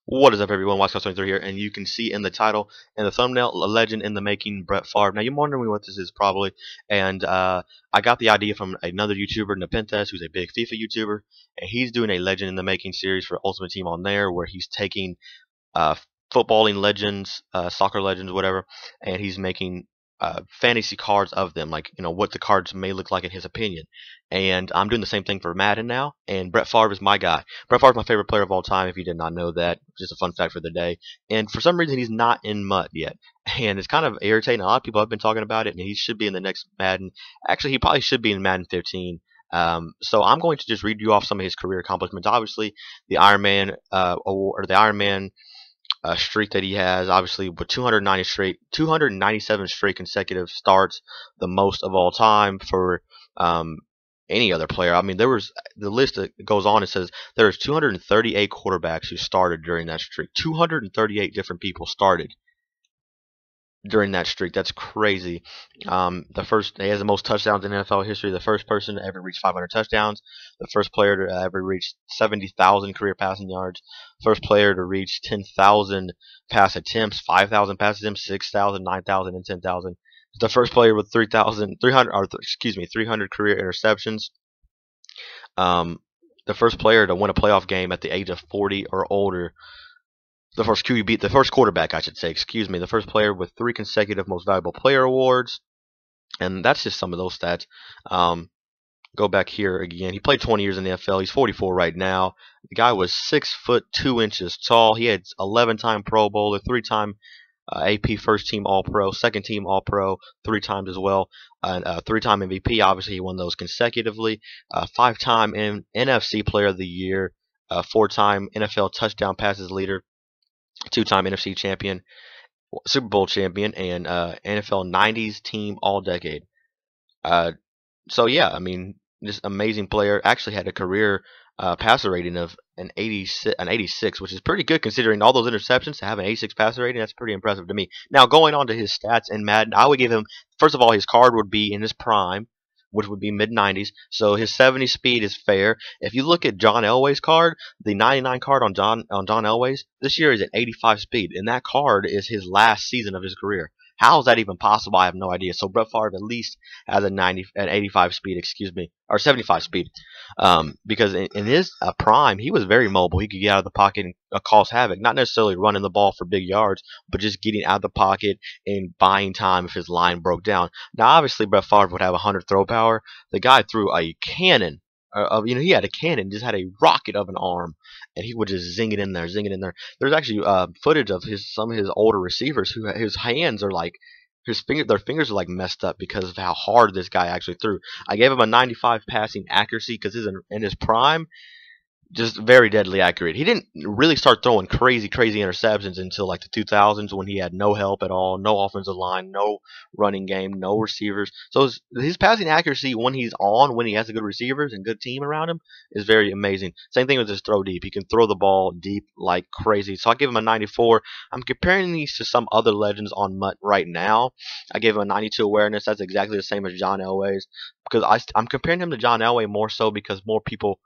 What is up, everyone? Watchcast23 here, and you can see in the title and the thumbnail, a legend in the making, Brett Favre. Now, you're wondering what this is, probably, and I got the idea from another YouTuber, Nepenthes, who's a big FIFA YouTuber, and he's doing a legend in the making series for Ultimate Team on there, where he's taking uh, footballing legends, soccer legends, whatever, and he's making fantasy cards of them, like what the cards may look like in his opinion. And I'm doing the same thing for Madden now, and Brett Favre is my guy. Brett Favre is my favorite player of all time. If you did not know that, just a fun fact for the day. And for some reason, he's not in MUT yet, and it's kind of irritating. A lot of people have been talking about it, and he should be in the next Madden. Actually, he probably should be in Madden 15. So I'm going to just read you off some of his career accomplishments. Obviously, the Iron Man award, or the Iron Man streak that he has, obviously with 297 straight consecutive starts, the most of all time for any other player. I mean, there was the list that goes on. It says there's 238 quarterbacks who started during that streak. 238 different people started during that streak. That's crazy. He has the most touchdowns in NFL history. The first person to ever reach 500 touchdowns. The first player to ever reach 70,000 career passing yards. First player to reach 10,000 pass attempts, 5,000 pass attempts, 6,000, 9,000, and 10,000. The first player with 300 career interceptions. The first player to win a playoff game at the age of 40 or older. The first quarterback, I should say, excuse me, the first player with 3 consecutive Most Valuable Player awards, and that's just some of those stats. Go back here again. He played 20 years in the NFL. He's 44 right now. The guy was 6'2" tall. He had 11-time Pro Bowler, 3-time AP First Team All Pro, Second Team All Pro, 3 times as well, and 3-time MVP. Obviously, he won those consecutively. 5-time NFC Player of the Year, 4-time NFL touchdown passes leader. 2-time NFC champion, Super Bowl champion, and NFL 90s team all decade. So yeah, I mean, this amazing player actually had a career passer rating of an 86, which is pretty good considering all those interceptions. To have an 86 passer rating, that's pretty impressive to me. Now, going on to his stats in Madden, I would give him, first of all, his card would be in his prime, which would be mid-90s. So his 70 speed is fair. If you look at John Elway's card, the 99 card on John Elway's, this year is at 85 speed, and that card is his last season of his career. How is that even possible? I have no idea. So Brett Favre at least has an 85 speed, excuse me, or 75 speed, because in his prime, he was very mobile. He could get out of the pocket and cause havoc. Not necessarily running the ball for big yards, but just getting out of the pocket and buying time if his line broke down. Now, obviously, Brett Favre would have 100 throw power. The guy threw a cannon. He had a cannon, just had a rocket of an arm, and he would just zing it in there, zing it in there. There's actually footage of some of his older receivers who his hands are like their fingers are like messed up because of how hard this guy actually threw. I gave him a 95 passing accuracy because in his prime, just very deadly accurate. He didn't really start throwing crazy interceptions until like the 2000s when he had no help at all, no offensive line, no running game, no receivers. So his passing accuracy when he has a good receivers and good team around him, is very amazing. Same thing with his throw deep. He can throw the ball deep like crazy. So I give him a 94. I'm comparing these to some other legends on MUT right now. I gave him a 92 awareness. That's exactly the same as John Elway's, because I'm comparing him to John Elway more so because more people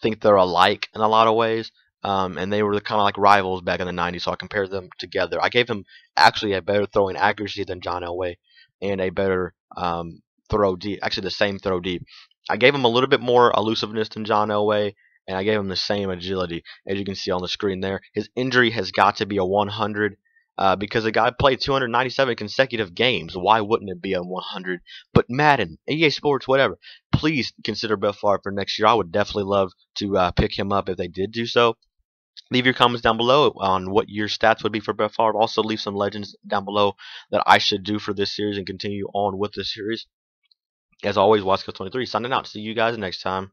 think they're alike in a lot of ways. And they were kind of like rivals back in the 90s, so I compared them together. I gave him actually a better throwing accuracy than John Elway and a better throw deep, actually the same throw deep. I gave him a little bit more elusiveness than John Elway, and I gave him the same agility, as you can see on the screen there. His injury has got to be a 100. Because the guy played 297 consecutive games. Why wouldn't it be a 100? But Madden, EA Sports, whatever, please consider Brett Favre for next year. I would definitely love to pick him up if they did do so. Leave your comments down below on what your stats would be for Brett Favre. Also, leave some legends down below that I should do for this series and continue on with this series. As always, Watchcast23 signing out. See you guys next time.